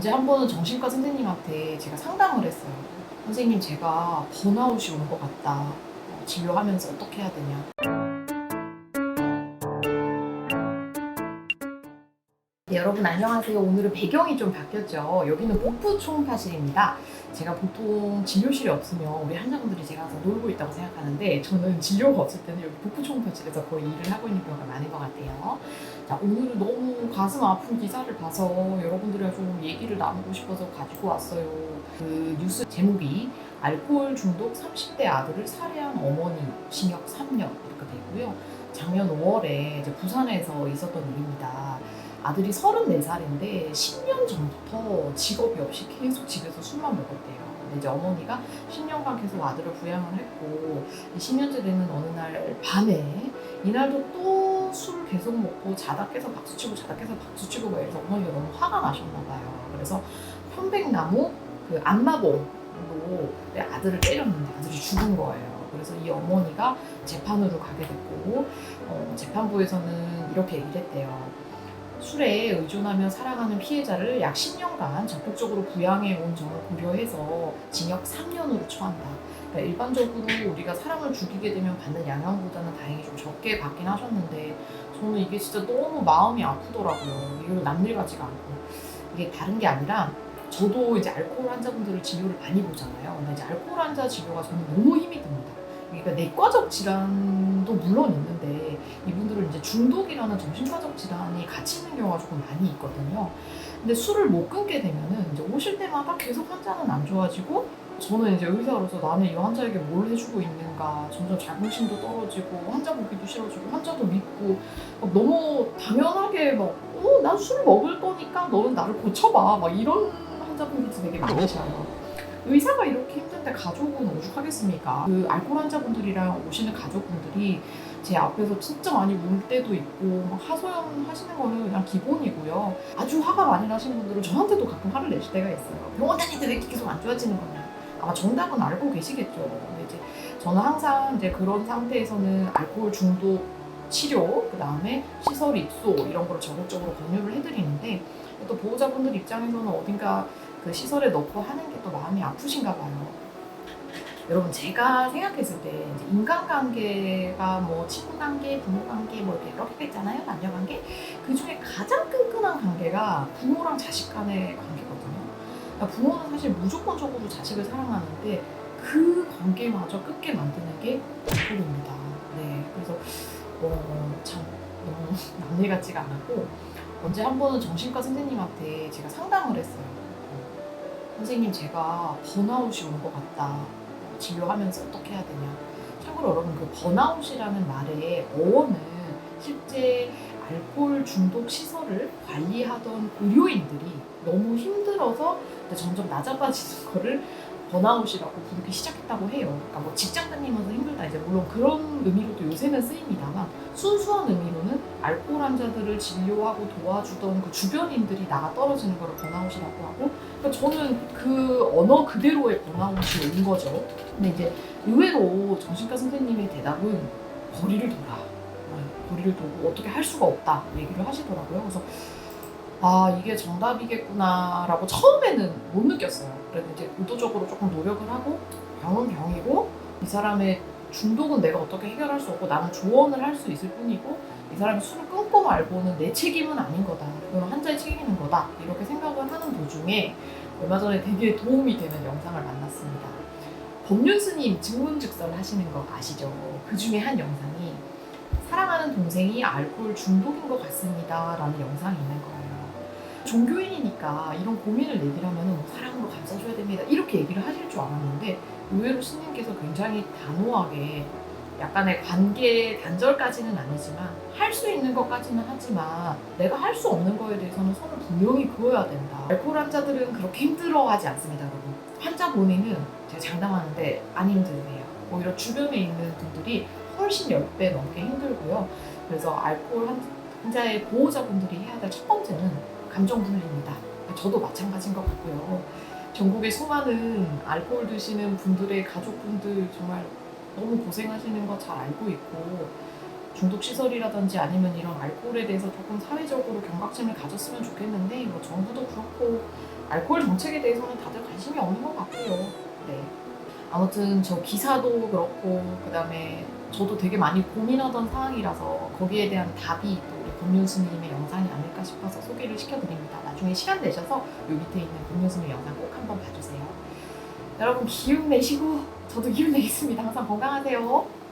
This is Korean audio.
언제 한 번은 정신과 선생님한테 제가 상담을 했어요. 선생님, 제가 번아웃이 온 것 같다. 진료하면서 어떻게 해야 되냐. 네, 여러분 안녕하세요. 오늘은 배경이 좀 바뀌었죠. 여기는 복부 초음파실입니다. 제가 보통 진료실이 없으면 우리 환자분들이 제가 가서 놀고 있다고 생각하는데, 저는 진료가 없을 때는 여기 복부 초음파실에서 거의 일을 하고 있는 경우가 많은 것 같아요. 자, 오늘은 너무 가슴 아픈 기사를 봐서 여러분들이랑 좀 얘기를 나누고 싶어서 가지고 왔어요. 그 뉴스 제목이 알코올 중독 30대 아들을 살해한 어머니 징역 3년 이렇게 되고요. 작년 5월에 이제 부산에서 있었던 일입니다. 아들이 34살인데 10년 전부터 직업이 없이 계속 집에서 술만 먹었대요. 근데 이제 어머니가 10년간 계속 아들을 부양을 했고, 10년째 되는 어느 날 밤에 이날도 또 술을 계속 먹고 자다 깨서 박수치고 자다 깨서 박수치고 막 이래서 어머니가 너무 화가 나셨나 봐요. 그래서 편백나무 그 안마봉으로 내 아들을 때렸는데 아들이 죽은 거예요. 그래서 이 어머니가 재판으로 가게 됐고, 재판부에서는 이렇게 얘기를 했대요. 술에 의존하며 살아가는 피해자를 약 10년간 적극적으로 부양해 온 점을 고려해서 징역 3년으로 처한다. 그러니까 일반적으로 우리가 사람을 죽이게 되면 받는 양형보다는 다행히 좀 적게 받긴 하셨는데, 저는 이게 진짜 너무 마음이 아프더라고요. 이거 남일 같지가 않고. 이게 다른 게 아니라, 저도 이제 알코올 환자분들을 진료를 많이 보잖아요. 근데 이제 알코올 환자 진료가 저는 너무 힘이 듭니다. 그러니까 내과적 질환도 물론 있는데, 이분들은 이제 중독이라는 정신과적 질환이 같이 있는 경우가 조금 많이 있거든요. 근데 술을 못 끊게 되면은 이제 오실 때마다 계속 환자는 안 좋아지고, 저는 이제 의사로서 나는 이 환자에게 뭘 해주고 있는가, 점점 자긍심도 떨어지고 환자 보기도 싫어지고 환자도 믿고, 막 너무 당연하게 막 난 술 먹을 거니까 너는 나를 고쳐봐, 막 이런 환자분들도 되게 많으셔요. 의사가 이렇게 힘든데 가족은 오죽하겠습니까? 그 알코올 환자분들이랑 오시는 가족분들이 제 앞에서 진짜 많이 울 때도 있고, 막 하소연 하시는 거는 그냥 기본이고요. 아주 화가 많이 나시는 분들은 저한테도 가끔 화를 내실 때가 있어요. 병원 다니는데 왜 이렇게 계속 안 좋아지는 거냐. 아마 정답은 알고 계시겠죠. 근데 이제 저는 항상 이제 그런 상태에서는 알코올 중독 치료, 그 다음에 시설 입소 이런 걸 적극적으로 권유를 해드리는데, 또 보호자분들 입장에서는 어딘가 그 시설에 넣고 하는 게 또 마음이 아프신가 봐요. 여러분, 제가 생각했을 때 이제 인간관계가 뭐 친구관계, 부모관계 뭐 이렇게 여러 개가 있잖아요. 남녀관계. 그 중에 가장 끈끈한 관계가 부모랑 자식 간의 관계거든요. 그러니까 부모는 사실 무조건적으로 자식을 사랑하는데, 그 관계마저 끊게 만드는 게 알코올입니다. 네, 그래서 참 너무 남일 같지가 않았고, 언제 한 번은 정신과 선생님한테 제가 상담을 했어요. 선생님, 제가 번아웃이 온 것 같다. 진료하면서 어떻게 해야 되냐. 참고로 여러분, 그 번아웃이라는 말의 어원은 실제 알코올 중독 시설을 관리하던 의료인들이 너무 힘들어서 점점 낮아빠지는 거를 번아웃이라고 부르기 시작했다고 해요. 그러니까 뭐 직장 다니면서 힘들다, 이제 물론 그런 의미로도 요새는 쓰입니다만, 순수한 의미로는 알코올 환자들을 진료하고 도와주던 그 주변인들이 나가 떨어지는 거를 번아웃이라고 하고, 그러니까 저는 그 언어 그대로의 번아웃이 온 거죠. 근데 이제 의외로 정신과 선생님의 대답은 거리를 둬라. 거리를 두고 어떻게 할 수가 없다 얘기를 하시더라고요. 그래서 이게 정답이겠구나라고 처음에는 못 느꼈어요. 그래도 이제 의도적으로 조금 노력을 하고, 병은 병이고 이 사람의 중독은 내가 어떻게 해결할 수 없고 나는 조언을 할 수 있을 뿐이고, 이 사람이 술을 끊고 말고는 내 책임은 아닌 거다. 이건 환자의 책임인 거다. 이렇게 생각을 하는 도중에 얼마 전에 되게 도움이 되는 영상을 만났습니다. 법륜 스님 증문즉설 하시는 거 아시죠? 그 중에 한 영상이 사랑하는 동생이 알코올 중독인 것 같습니다 라는 영상이 있는 거예요. 종교인이니까 이런 고민을 얘기하면 사랑으로 감싸줘야 됩니다 이렇게 얘기를 하실 줄 알았는데, 의외로 스님께서 굉장히 단호하게, 약간의 관계 단절까지는 아니지만 할 수 있는 것까지는 하지만 내가 할 수 없는 거에 대해서는 선을 분명히 그어야 된다. 알코올 환자들은 그렇게 힘들어하지 않습니다, 여러분. 환자 본인은 제가 장담하는데 안 힘드세요. 오히려 주변에 있는 분들이 훨씬 10배 넘게 힘들고요. 그래서 알코올 환자의 보호자분들이 해야 될 첫 번째는 감정 분리입니다. 저도 마찬가지인 것 같고요. 전국의 수많은 알코올 드시는 분들의 가족분들 정말 너무 고생하시는 거 잘 알고 있고, 중독 시설이라든지 아니면 이런 알코올에 대해서 조금 사회적으로 경각심을 가졌으면 좋겠는데 뭐 정부도 그렇고 알코올 정책에 대해서는 다들 관심이 없는 것 같고요. 네. 아무튼 저 기사도 그렇고 그다음에 저도 되게 많이 고민하던 사항이라서 거기에 대한 답이 또 우리 법륜 스님의 영상이 아닐까 싶어서 소개를 시켜드립니다. 나중에 시간 내셔서 요 밑에 있는 법륜 스님 영상 꼭 한번 봐주세요. 여러분 기운 내시고 저도 기운 내겠습니다. 항상 건강하세요.